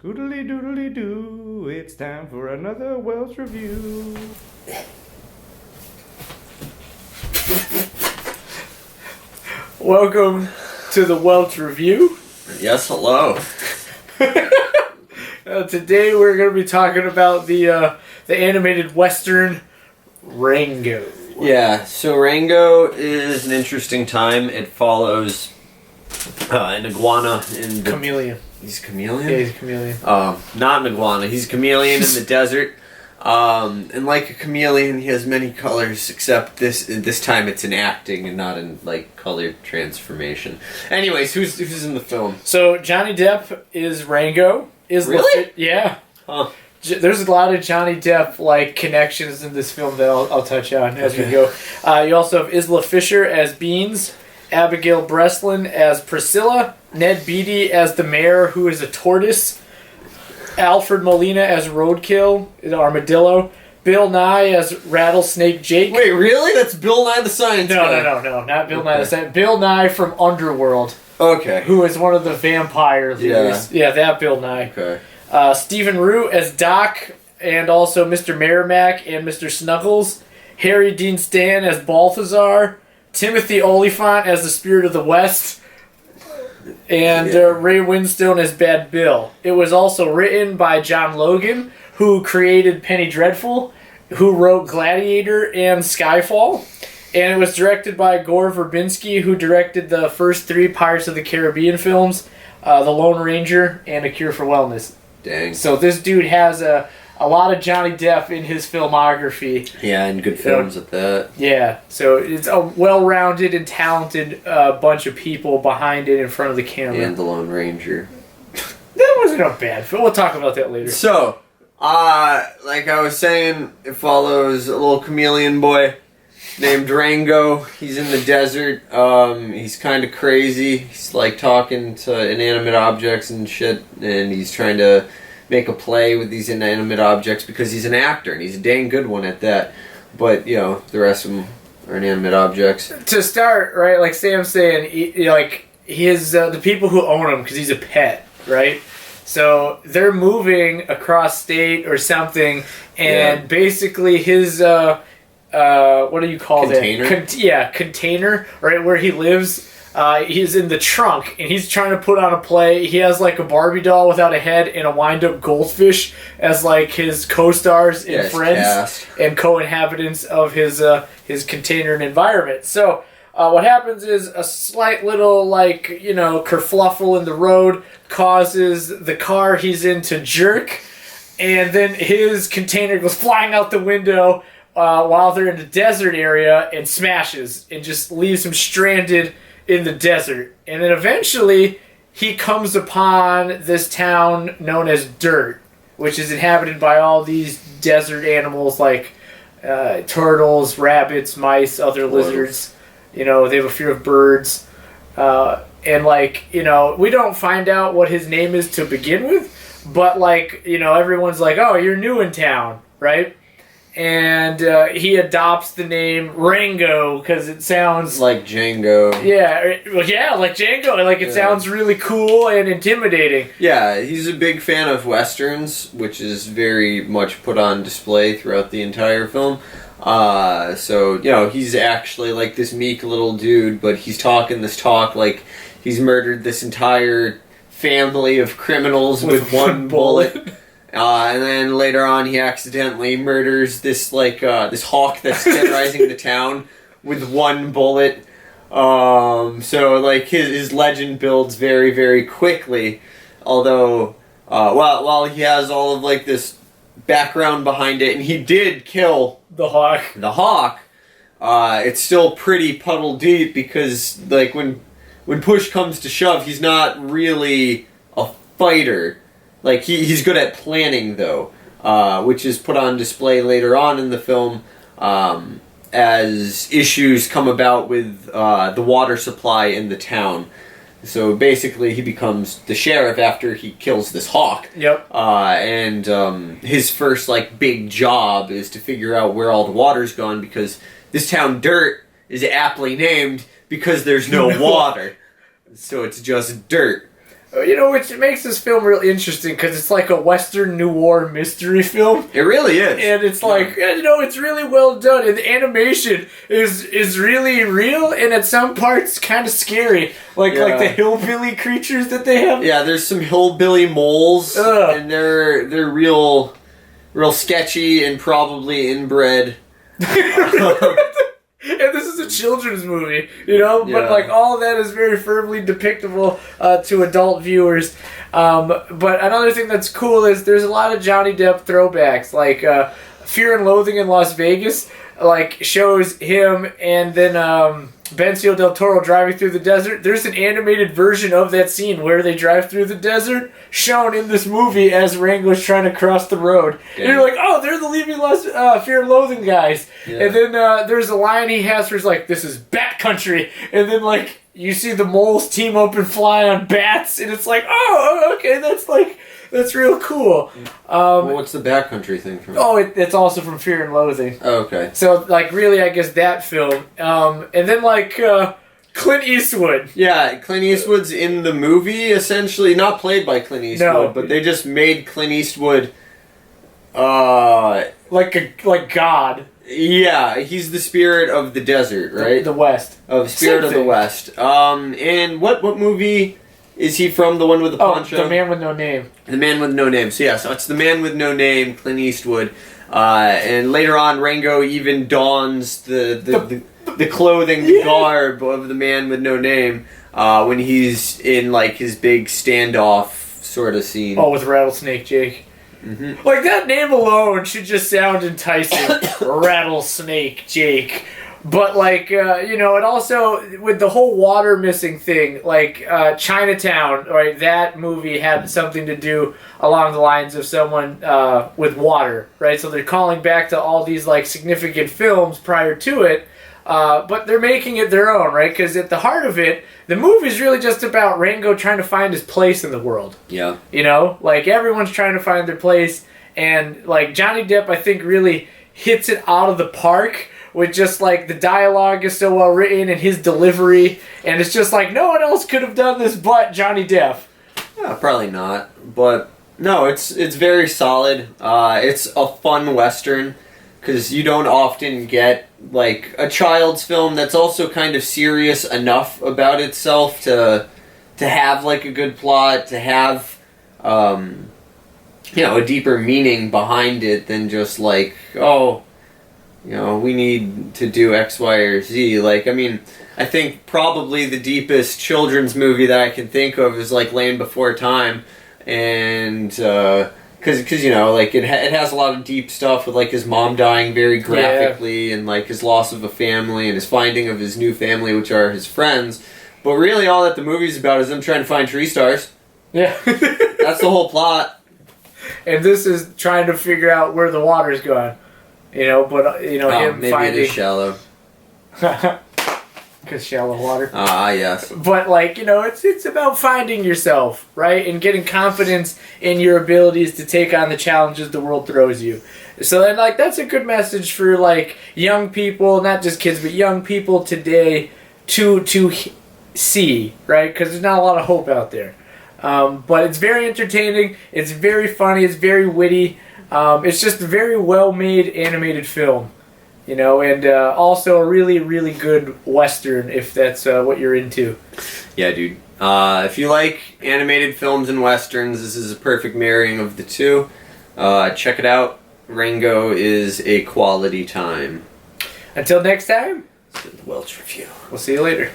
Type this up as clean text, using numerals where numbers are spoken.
Scoodly doodly doo, it's time for another Welch review. Welcome to the Welch review. Yes, hello. Today we're going to be talking about the animated Western Rango. Yeah, so Rango is an interesting time. It follows an iguana in the... Chameleon. He's a chameleon? Yeah, he's a chameleon. Not an iguana. He's a chameleon in the desert. And like a chameleon, he has many colors, except this time it's in acting and not in like color transformation. Anyways, who's in the film? So Johnny Depp is Rango. Really? Yeah. Huh. There's a lot of Johnny Depp like connections in this film that I'll touch on as we go. You also have Isla Fisher as Beans, Abigail Breslin as Priscilla, Ned Beatty as the mayor, who is a tortoise, Alfred Molina as Roadkill, an armadillo, Bill Nye as Rattlesnake Jake. Wait, really? That's Bill Nye the Science Guy? No, not Bill Nye the Science. Bill Nye from Underworld, Okay. who is one of the vampire leaders. Yeah, that Bill Nye. Okay. Stephen Root as Doc, and also Mr. Merrimack and Mr. Snuggles. Harry Dean Stanton as Balthazar. Timothy Olyphant as the Spirit of the West. And Ray Winstone as Bad Bill. It was also written by John Logan, who created Penny Dreadful, who wrote Gladiator and Skyfall. And it was directed by Gore Verbinski, who directed the first 3 Pirates of the Caribbean films, The Lone Ranger, and A Cure for Wellness. Dang. So this dude has a lot of Johnny Depp in his filmography. Yeah, and good films at that. Yeah, so it's a well-rounded and talented bunch of people behind it in front of the camera. And The Lone Ranger. That wasn't a bad film. We'll talk about that later. So, like I was saying, it follows a little chameleon boy named Rango. He's in the desert. He's kind of crazy. He's like talking to inanimate objects and shit, and he's trying to make a play with these inanimate objects because he's an actor, and he's a dang good one at that. But, you know, the rest of them are inanimate objects. To start, right, like Sam's saying, the people who own him, because he's a pet, right? So they're moving across state or something, and basically his, what do you call Container? that? Container, right, where he lives. He's in the trunk, and he's trying to put on a play. He has, like, a Barbie doll without a head and a wind-up goldfish as, like, his co-stars and friends cast. and co-inhabitants of his container and environment. So, what happens is a slight little, kerfluffle in the road causes the car he's in to jerk, and then his container goes flying out the window while they're in the desert area and smashes and just leaves him stranded in the desert. And then eventually he comes upon this town known as Dirt, which is inhabited by all these desert animals like turtles, rabbits, mice, other lizards. You know, they have a fear of birds. And we don't find out what his name is to begin with, but everyone's like, oh, you're new in town, right? And he adopts the name Rango because it sounds Like Django. Like Django. It sounds really cool and intimidating. Yeah, he's a big fan of westerns, which is very much put on display throughout the entire film. So, he's actually like this meek little dude, but he's talking this talk like he's murdered this entire family of criminals with one bullet. And then later on, he accidentally murders this this hawk that's terrorizing the town with one bullet. So his legend builds very, very quickly. Although, while he has all of this background behind it, and he did kill the hawk. It's still pretty puddle deep because when push comes to shove, he's not really a fighter. He's good at planning, though, which is put on display later on in the film as issues come about with the water supply in the town. So basically, he becomes the sheriff after he kills this hawk. Yep. And his first big job is to figure out where all the water's gone because this town Dirt is aptly named because there's no water. So it's just dirt. which makes this film really interesting because it's like a Western noir mystery film. It really is. And it's like, it's really well done. And the animation is really real and at some parts kind of scary. Like the hillbilly creatures that they have. Yeah, there's some hillbilly moles. And they're real sketchy and probably inbred. And this is a children's movie, but like all of that is very firmly depictable to adult viewers. But another thing that's cool is there's a lot of Johnny Depp throwbacks, like Fear and Loathing in Las Vegas, like shows him and then Benicio del Toro driving through the desert. There's an animated version of that scene where they drive through the desert shown in this movie as Rango's trying to cross the road. Yeah. And you're like, oh, they're the Leaving Fear and Loathing guys. Yeah. And then there's a line he has where he's like, this is bat country. And then like you see the moles team up and fly on bats. And it's like, oh, okay, that's real cool. Well, what's the backcountry thing from? Oh, it's also from Fear and Loathing. Oh, okay. So, like, really, I guess that film. And then, like, Clint Eastwood. Yeah, Clint Eastwood's in the movie, essentially. Not played by Clint Eastwood, but they just made Clint Eastwood... like God. Yeah, he's the spirit of the desert, right? The West. Oh, the spirit of the West. And what movie... Is he from the one with the poncho? Oh, The Man with No Name. The Man with No Name. So yeah, so it's The Man with No Name, Clint Eastwood. And later on, Rango even dons the clothing, the garb of the Man with No Name when he's in like his big standoff sort of scene. Oh, with Rattlesnake Jake. Mm-hmm. Like that name alone should just sound enticing. Rattlesnake Jake. But, like, it also, with the whole water missing thing, like, Chinatown, right, that movie had something to do along the lines of someone with water, right? So they're calling back to all these, like, significant films prior to it, but they're making it their own, right? Because at the heart of it, the movie's really just about Rango trying to find his place in the world. Yeah. Like, everyone's trying to find their place, and, like, Johnny Depp, I think, really hits it out of the park with just, like, the dialogue is so well written and his delivery, and it's just like, no one else could have done this but Johnny Depp. Yeah, probably not. But, no, it's very solid. It's a fun Western, because you don't often get, like, a child's film that's also kind of serious enough about itself to have, like, a good plot, to have, a deeper meaning behind it than just, like, oh... we need to do X, Y, or Z. Like, I mean, I think probably the deepest children's movie that I can think of is, like, Land Before Time. And, because like, it has a lot of deep stuff with, like, his mom dying very graphically and, like, his loss of a family and his finding of his new family, which are his friends. But really all that the movie's about is them trying to find tree stars. Yeah. That's the whole plot. And this is trying to figure out where the water's going. Him maybe finding... it is shallow. Because shallow water. Ah, yes. But, like, it's about finding yourself, right? And getting confidence in your abilities to take on the challenges the world throws you. So, then, like, that's a good message for, like, young people, not just kids, but young people today to see, right? Because there's not a lot of hope out there. But it's very entertaining. It's very funny. It's very witty. It's just a very well-made animated film, and also a really, really good Western, if that's what you're into. Yeah, dude. If you like animated films and Westerns, this is a perfect marrying of the two. Check it out. Rango is a quality time. Until next time, it's been the Welch Review. We'll see you later.